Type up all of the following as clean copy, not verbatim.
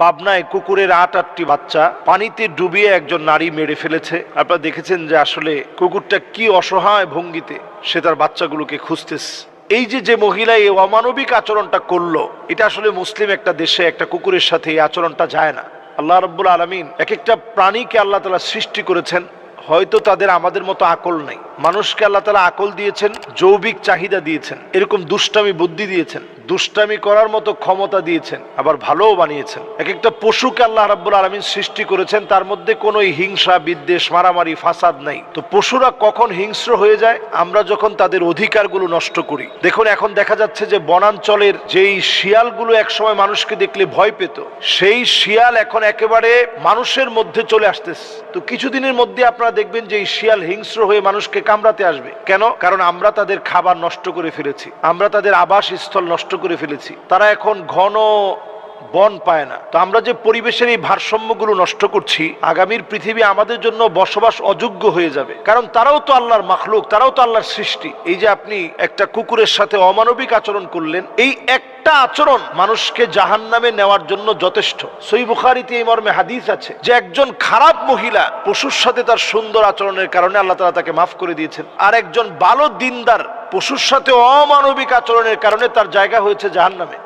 পাবনায় কুকুরের ৮টি বাচ্চা পানিতে ডুবিয়ে একজন নারী মেরে ফেলেছে। আপনারা দেখেছেন যে আসলে কুকুরটা কি অসহায় ভঙ্গিতে সে তার বাচ্চাগুলোকে খুঁজতেছে। এই যে মহিলা এই অমানবিক আচরণটা করলো, এটা আসলে মুসলিম একটা দেশে একটা কুকুরের সাথে এই আচরণটা যায় না। আল্লাহ রাব্বুল আলামিন এক একটা প্রাণীকে আল্লাহ তাআলা সৃষ্টি করেছেন, হয়তো তাদের আমাদের মতো আকল নেই। মানুষকে আল্লাহ তাআলা আকল দিয়েছেন, যৌবিক চাহিদা দিয়েছেন, এরকম দুষ্টামি বুদ্ধি দিয়েছেন, দুষ্টামি করার মতো ক্ষমতা দিয়েছেন, আবার ভালোও বানিয়েছেন। এক একটা পশুকে আল্লাহ রাব্বুল আলামিন সৃষ্টি করেছেন, তার মধ্যে কোনো হিংসা বিদ্বেষ মারামারি ফাসাদ নাই। তো পশুরা কখন হিংস্র হয়ে যায়? আমরা যখন তাদের অধিকারগুলো নষ্ট করি। দেখুন এখন দেখা যাচ্ছে যে বনাঞ্চলের যেই শিয়ালগুলো একসময় মানুষকে দেখলে ভয় পেত, সেই শিয়াল এখন একেবারে মানুষের মধ্যে চলে আসতেছে। তো কিছুদিনের মধ্যে আপনারা দেখবেন যে এই শিয়াল হিংস্র হয়ে মানুষকে কামড়াতে আসবে। কেন? কারণ আমরা তাদের খাবার নষ্ট করে ফেলেছি, আমরা তাদের আবাসস্থল নষ্ট করে ফেলেছি। তারা এখন ঘন বন পায় না। তো আমরা যে পরিবেশের এই ভারসাম্যগুলো নষ্ট করছি, আগামীর পৃথিবী আমাদের জন্য বসবাস অযোগ্য হয়ে যাবে। কারণ তারাও তো আল্লাহর মাখলুক, তারাও তো আল্লাহর সৃষ্টি। এই যে আপনি একটা কুকুরের সাথে অমানবিক আচরণ করলেন, এই একটা আচরণ মানুষকে জাহান্নামে নেওয়ার জন্য যথেষ্ট। সহিহ বুখারীতে এই মর্মে হাদিস আছে যে একজন খারাপ মহিলা পশুর সাথে তার সুন্দর আচরণের কারণে আল্লাহ তাআলা তাকে মাফ করে দিয়েছেন, আর একজন ভালো দিনদার পশুর সাথে অমানবিক আচরণের কারণে তার জায়গা হয়েছে জাহান্নামে।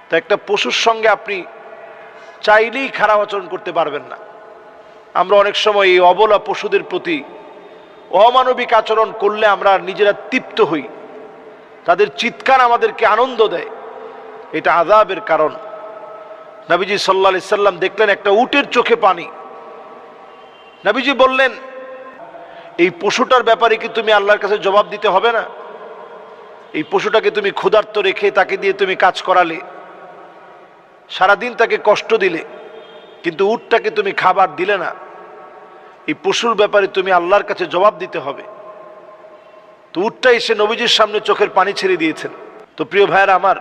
তো একটা পশুর সঙ্গে আপনি চাইলেই খারাপ আচরণ করতে পারবেন না। আমরা অনেক সময় এই অবলা পশুদের প্রতি অমানবিক আচরণ করলে আমরা নিজেরা তৃপ্ত হই, তাদের চিৎকার আমাদেরকে আনন্দ দেয়, এটা আযাবের কারণ। নবীজি সাল্লাল্লাহু আলাইহি সাল্লাম দেখলেন একটা উটের চোখে পানি। নবীজি বললেন, এই পশুটার ব্যাপারে কি তুমি আল্লাহর কাছে জবাব দিতে হবে না? এই পশুটাকে তুমি ক্ষুধার্ত রেখে তাকে দিয়ে তুমি কাজ করালে, সারাদিন তাকে কষ্ট দিলে, কিন্তু উটটাকে তুমি খাবার দিলে না। এই পশুর ব্যাপারে তুমি আল্লাহর কাছে জবাব দিতে হবে। তো উটটা এসে নবীজির সামনে চোখের পানি ছেড়ে দিয়েছেন। তো প্রিয় ভাইয়েরা আমার,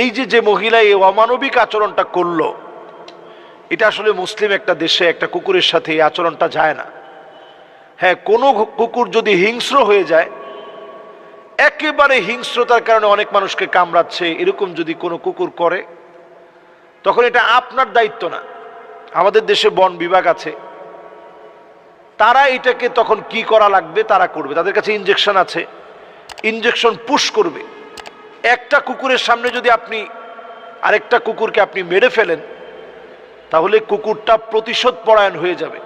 এই যে মহিলা এই অমানবিক আচরণটা করলো, এটা আসলে মুসলিম একটা দেশে একটা কুকুরের সাথে এই আচরণটা যায় না। হ্যাঁ, কোনো কুকুর যদি হিংস্র হয়ে যায়, একেবারে হিংস্রতার কারণে অনেক মানুষকে কামড়াচ্ছে, এরকম যদি কোনো কুকুর করে, তখন এটা আপনার দায়িত্ব না। আমাদের দেশে বন বিভাগ আছে, তারা এটাকে তখন কি করা লাগবে তারা করবে। তাদের কাছে ইনজেকশন আছে, ইনজেকশন পুশ করবে। একটা কুকুরের সামনে যদি আপনি আরেকটা কুকুরকে আপনি মেরে ফেলেন, তাহলে কুকুরটা প্রতিশোধ পরায়ণ হয়ে যাবে।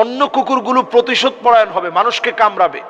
অন্য কুকুরগুলো প্রতিশোধ পরায়ণ হবে, মানুষকে কামড়াবে।